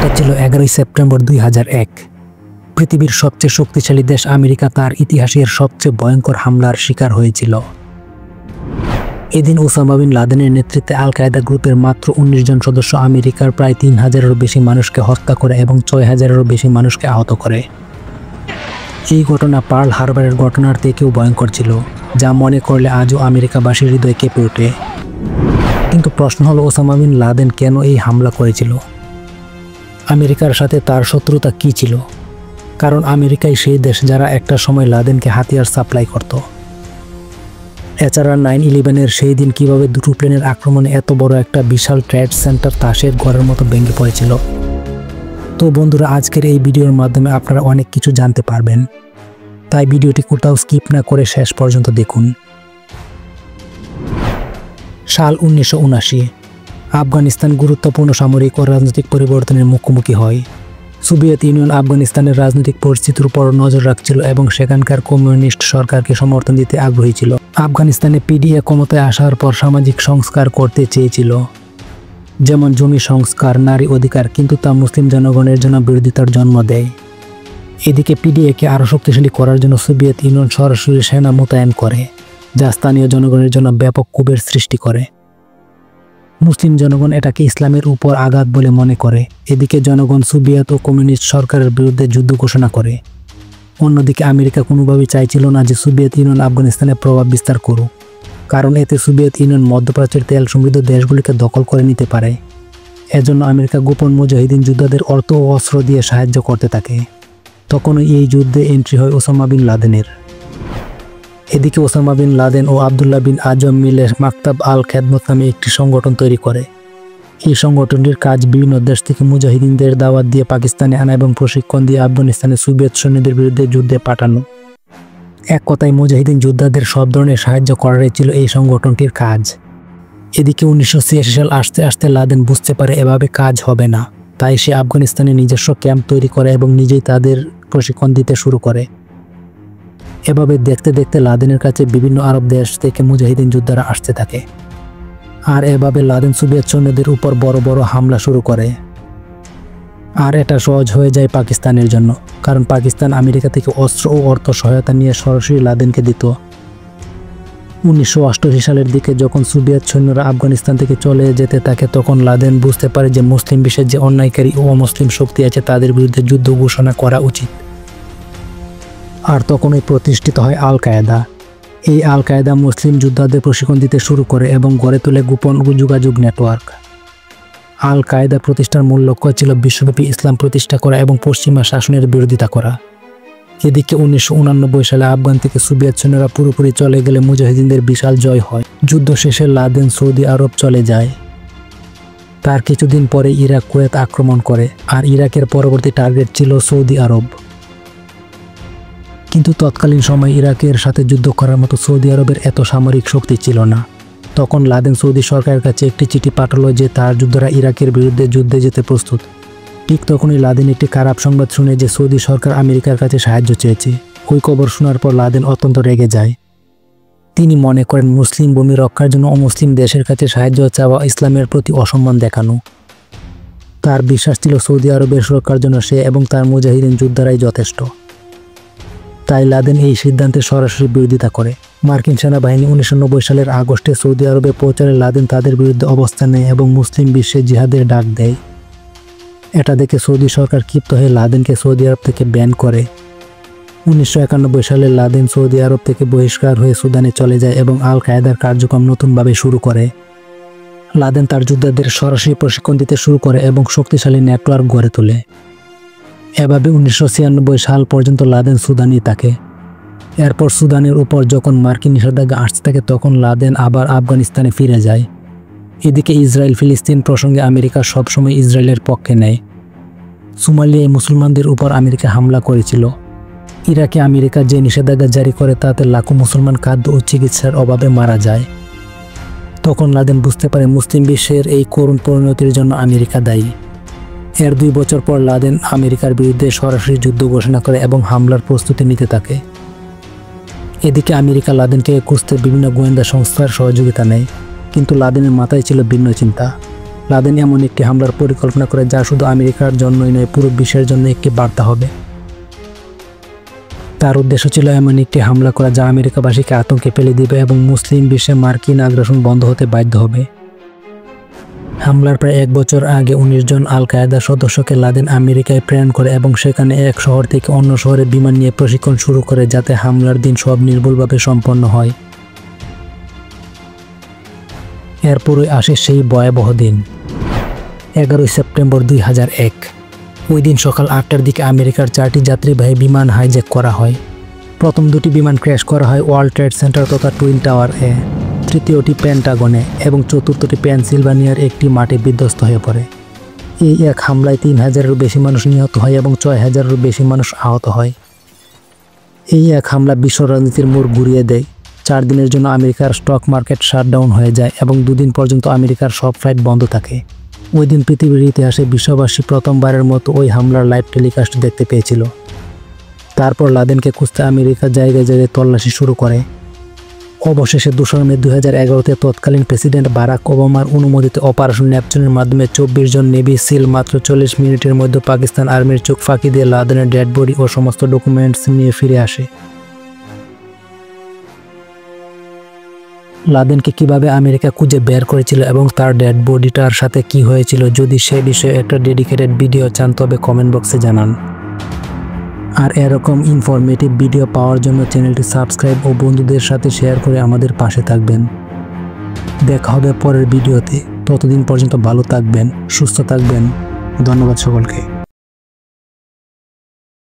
এটা ছিল 11 সেপ্টেম্বর 2001। পৃথিবীর সবচেয়ে শক্তিশালী দেশ আমেরিকা তার ইতিহাসের সবচেয়ে ভয়ঙ্কর হামলার শিকার হয়েছিল। এদিন ওসামা বিন লাদেনের নেতৃত্বে আল কায়েদা গ্রুপের মাত্র 19 জন সদস্য আমেরিকার প্রায় 3000-এরও বেশি মানুষকে হত্যা করে এবং 6000-এরও বেশি মানুষকে আহত করে। এই ঘটনা পার্ল হারবারের ঘটনার থেকেও ভয়ঙ্কর ছিল, যা মনে করলে আজও আমেরিকাবাসীর হৃদয় কেঁপে ওঠে। কিন্তু প্রশ্ন হলো, ওসামা বিন লাদেন কেন এই হামলা করেছিল? আমেরিকার সাথে তার শত্রুতা কী ছিল? কারণ আমেরিকাই সেই দেশ যারা একটা সময় লাদেনকে হাতিয়ার সাপ্লাই করত। এছাড়া 9/11-এর সেই দিন কিভাবে দুটো প্লেনের আক্রমণে এত বড় একটা বিশাল ট্রেড সেন্টার তাসের ঘরের মতো ভেঙে পড়েছিল। তো বন্ধুরা, আজকের এই ভিডিওর মাধ্যমে আপনারা অনেক কিছু জানতে পারবেন, তাই ভিডিওটি কোথাও স্কিপ না করে শেষ পর্যন্ত দেখুন। সাল 1979। আফগানিস্তান গুরুত্বপূর্ণ সামরিক ও রাজনৈতিক পরিবর্তনের মুখোমুখি হয়। সোভিয়েত ইউনিয়ন আফগানিস্তানের রাজনৈতিক পরিস্থিতির উপর নজর রাখছিল এবং সেখানকার কমিউনিস্ট সরকারকে সমর্থন দিতে আগ্রহী ছিল। আফগানিস্তানে পিডিএ ক্ষমতায় আসার পর সামাজিক সংস্কার করতে চেয়েছিল, যেমন জমি সংস্কার, নারী অধিকার, কিন্তু তা মুসলিম জনগণের জন্য বিরোধিতার জন্ম দেয়। এদিকে পিডিএকে আরও শক্তিশালী করার জন্য সোভিয়েত ইউনিয়ন সরাসরি সেনা মোতায়েন করে, যা স্থানীয় জনগণের জন্য ব্যাপক ক্ষোভের সৃষ্টি করে। মুসলিম জনগণ এটাকে ইসলামের উপর আঘাত বলে মনে করে। এদিকে জনগণ সোভিয়েত ও কমিউনিস্ট সরকারের বিরুদ্ধে যুদ্ধ ঘোষণা করে। অন্যদিকে আমেরিকা কোনোভাবেই চাইছিল না যে সোভিয়েত ইউনিয়ন আফগানিস্তানে প্রভাব বিস্তার করুক, কারণ এতে সোভিয়েত ইউনিয়ন মধ্যপ্রাচ্যের তেল সমৃদ্ধ দেশগুলিকে দখল করে নিতে পারে। এজন্য আমেরিকা গোপন মুজাহিদিন যোদ্ধাদের অর্থ ও অস্ত্র দিয়ে সাহায্য করতে থাকে। তখনই এই যুদ্ধে এন্ট্রি হয় ওসামা বিন লাদেনের। এদিকে ওসামা বিন লাদেন ও আবদুল্লাহ বিন আজম মিলে মাকতাব আল খেদমত নামে একটি সংগঠন তৈরি করে। এই সংগঠনটির কাজ বিভিন্ন দেশ থেকে মুজাহিদিনদের দাওয়াত দিয়ে পাকিস্তানে আনা এবং প্রশিক্ষণ দিয়ে আফগানিস্তানে সোভিয়েত সৈন্যদের বিরুদ্ধে যুদ্ধে পাঠানো। এক কথায় মুজাহিদিন যোদ্ধাদের সব ধরনের সাহায্য করাই ছিল এই সংগঠনটির কাজ। এদিকে 1986 সাল আসতে আসতে লাদেন বুঝতে পারে এভাবে কাজ হবে না, তাই সে আফগানিস্তানে নিজস্ব ক্যাম্প তৈরি করে এবং নিজেই তাদের প্রশিক্ষণ দিতে শুরু করে। এভাবে দেখতে দেখতে লাদেনের কাছে বিভিন্ন আরব দেশ থেকে মুজাহিদিন যোদ্ধারা আসতে থাকে, আর এভাবে লাদেন সোভিয়েত সৈন্যদের উপর বড় বড় হামলা শুরু করে। আর এটা সহজ হয়ে যায় পাকিস্তানের জন্য, কারণ পাকিস্তান আমেরিকা থেকে অস্ত্র ও অর্থ সহায়তা নিয়ে সরাসরি লাদেনকে দিত। 1988 সালের দিকে যখন সোভিয়েত সৈন্যরা আফগানিস্তান থেকে চলে যেতে থাকে, তখন লাদেন বুঝতে পারে যে মুসলিম বিশ্বের যে অন্যায়কারী ও অমুসলিম শক্তি আছে তাদের বিরুদ্ধে যুদ্ধ ঘোষণা করা উচিত। আর তখনই প্রতিষ্ঠিত হয় আল কায়েদা। এই আল কায়েদা মুসলিম যোদ্ধাদের প্রশিক্ষণ দিতে শুরু করে এবং গড়ে তোলে গোপন যোগাযোগ নেটওয়ার্ক। আল কায়েদা প্রতিষ্ঠার মূল লক্ষ্য ছিল বিশ্বব্যাপী ইসলাম প্রতিষ্ঠা করা এবং পশ্চিমা শাসনের বিরোধিতা করা। এদিকে 1989 সালে আফগান থেকে সোভিয়েত সৈন্যরা পুরোপুরি চলে গেলে মুজাহিদিনদের বিশাল জয় হয়। যুদ্ধ শেষে লাদেন সৌদি আরব চলে যায়। তার কিছুদিন পরে ইরাক কুয়েত আক্রমণ করে, আর ইরাকের পরবর্তী টার্গেট ছিল সৌদি আরব। কিন্তু তৎকালীন সময় ইরাকের সাথে যুদ্ধ করার মতো সৌদি আরবের এত সামরিক শক্তি ছিল না। তখন লাদেন সৌদি সরকারের কাছে একটি চিঠি পাঠালো যে তার যোদ্ধারা ইরাকের বিরুদ্ধে যুদ্ধে যেতে প্রস্তুত। ঠিক তখনই লাদেন একটি খারাপ সংবাদ শুনে যে সৌদি সরকার আমেরিকার কাছে সাহায্য চেয়েছে। ওই খবর শোনার পর লাদেন অত্যন্ত রেগে যায়। তিনি মনে করেন মুসলিম ভূমি রক্ষার জন্য অমুসলিম দেশের কাছে সাহায্য চাওয়া ইসলামের প্রতি অসম্মান দেখানো। তার বিশ্বাস ছিল সৌদি আরবের সুরক্ষার জন্য সে এবং তার মুজাহিদিন যোদ্ধারাই যথেষ্ট। তাই লাদেন এই সিদ্ধান্তে সরাসরি বিরোধিতা করে। মার্কিন সেনাবাহিনী 1990 সালের আগস্টে সৌদি আরবে পৌঁছালে লাদেন তাদের বিরুদ্ধে অবস্থান নেয় এবং মুসলিম বিশ্বে জিহাদের ডাক দেয়। এটা দেখে সৌদি সরকার ক্ষিপ্ত হয়ে লাদেনকে সৌদি আরব থেকে ব্যান করে। 1991 সালে লাদেন সৌদি আরব থেকে বহিষ্কার হয়ে সুদানে চলে যায় এবং আল কায়েদার কার্যক্রম নতুনভাবে শুরু করে। লাদেন তার যোদ্ধাদের সরাসরি প্রশিক্ষণ দিতে শুরু করে এবং শক্তিশালী নেটওয়ার্ক গড়ে তোলে। এভাবে 1996 সাল পর্যন্ত লাদেন সুদানই থাকে। এরপর সুদানের উপর যখন মার্কিন নিষেধাজ্ঞা আসতে থাকে, তখন লাদেন আবার আফগানিস্তানে ফিরে যায়। এদিকে ইসরায়েল ফিলিস্তিন প্রসঙ্গে আমেরিকা সবসময় ইসরায়েলের পক্ষে নেয়। সোমালিয়ায় মুসলমানদের উপর আমেরিকা হামলা করেছিল। ইরাকে আমেরিকা যে নিষেধাজ্ঞা জারি করে তাতে লাখো মুসলমান খাদ্য ও চিকিৎসার অভাবে মারা যায়। তখন লাদেন বুঝতে পারে মুসলিম বিশ্বের এই করুণ পরিণতির জন্য আমেরিকা দায়ী। এর 2 বছর পর লাদেন আমেরিকার বিরুদ্ধে সরাসরি যুদ্ধ ঘোষণা করে এবং হামলার প্রস্তুতি নিতে থাকে। এদিকে আমেরিকা লাদেনকে খুঁজতে বিভিন্ন গোয়েন্দা সংস্থার সহযোগিতা নেয়, কিন্তু লাদেনের মাথায় ছিল ভিন্ন চিন্তা। লাদেন এমন একটি হামলার পরিকল্পনা করে যা শুধু আমেরিকার জন্যই নয়, পুরো বিশ্বের জন্য একটি বার্তা হবে। তার উদ্দেশ্য ছিল এমন একটি হামলা করা যা আমেরিকাবাসীকে আতঙ্কে ফেলে দিবে এবং মুসলিম বিশ্বে মার্কিন আগ্রাসন বন্ধ হতে বাধ্য হবে। হামলার প্রায় 1 বছর আগে 19 জন আল কায়েদা সদস্যকে লাদেন আমেরিকায় প্রেরণ করে এবং সেখানে এক শহর থেকে অন্য শহরে বিমান নিয়ে প্রশিক্ষণ শুরু করে যাতে হামলার দিন সব নির্ভুলভাবে সম্পন্ন হয়। এরপরই আসে সেই ভয়াবহ দিন, 11 সেপ্টেম্বর 2001। ওই দিন সকাল 8টার দিকে আমেরিকার 4টি যাত্রীবাহী বিমান হাইজ্যাক করা হয়। প্রথম 2টি বিমান ক্র্যাশ করা হয় ওয়ার্ল্ড ট্রেড সেন্টার তথা টুইন টাওয়ার-এ, তৃতীয়টি পেন্টাগনে এবং চতুর্থটি পেনসিলভানিয়ার একটি মাঠে বিধ্বস্ত হয়ে পড়ে। এই এক হামলায় 3000-এরও বেশি মানুষ নিহত হয় এবং 6000-এরও বেশি মানুষ আহত হয়। এই এক হামলা বিশ্ব রাজনীতির মোড় ঘুরিয়ে দেয়। 4 দিনের জন্য আমেরিকার স্টক মার্কেট শাটডাউন হয়ে যায় এবং 2 দিন পর্যন্ত আমেরিকার সব ফ্লাইট বন্ধ থাকে। ওই দিন পৃথিবীর ইতিহাসে বিশ্ববাসী প্রথমবারের মতো ওই হামলার লাইভ টেলিকাস্ট দেখতে পেয়েছিল। তারপর লাদেনকে খুঁজতে আমেরিকা জায়গায় জায়গায় তল্লাশি শুরু করে। অবশেষে 2 মে 2011-তে তৎকালীন প্রেসিডেন্ট বারাক ওবামার অনুমোদিত অপারেশন নেপচুনের মাধ্যমে 24 জন নেভি সিল মাত্র 40 মিনিটের মধ্যে পাকিস্তান আর্মির চোখ ফাঁকি দিয়ে লাদেনের ডেড বডি ও সমস্ত ডকুমেন্টস নিয়ে ফিরে আসে। লাদেনকে কিভাবে আমেরিকা খুঁজে বের করেছিল এবং তার ডেড বডিটার সাথে কি হয়েছিল, যদি সে বিষয়ে একটা ডেডিকেটেড ভিডিও চান তবে কমেন্ট বক্সে জানান। আর এরকম ইনফরমেটিভ ভিডিও পাওয়ার জন্য চ্যানেলটি সাবস্ক্রাইব ও বন্ধুদের সাথে শেয়ার করে আমাদের পাশে থাকবেন। দেখা হবে পরের ভিডিওতে। ততদিন পর্যন্ত ভালো থাকবেন, সুস্থ থাকবেন। ধন্যবাদ সকলকে।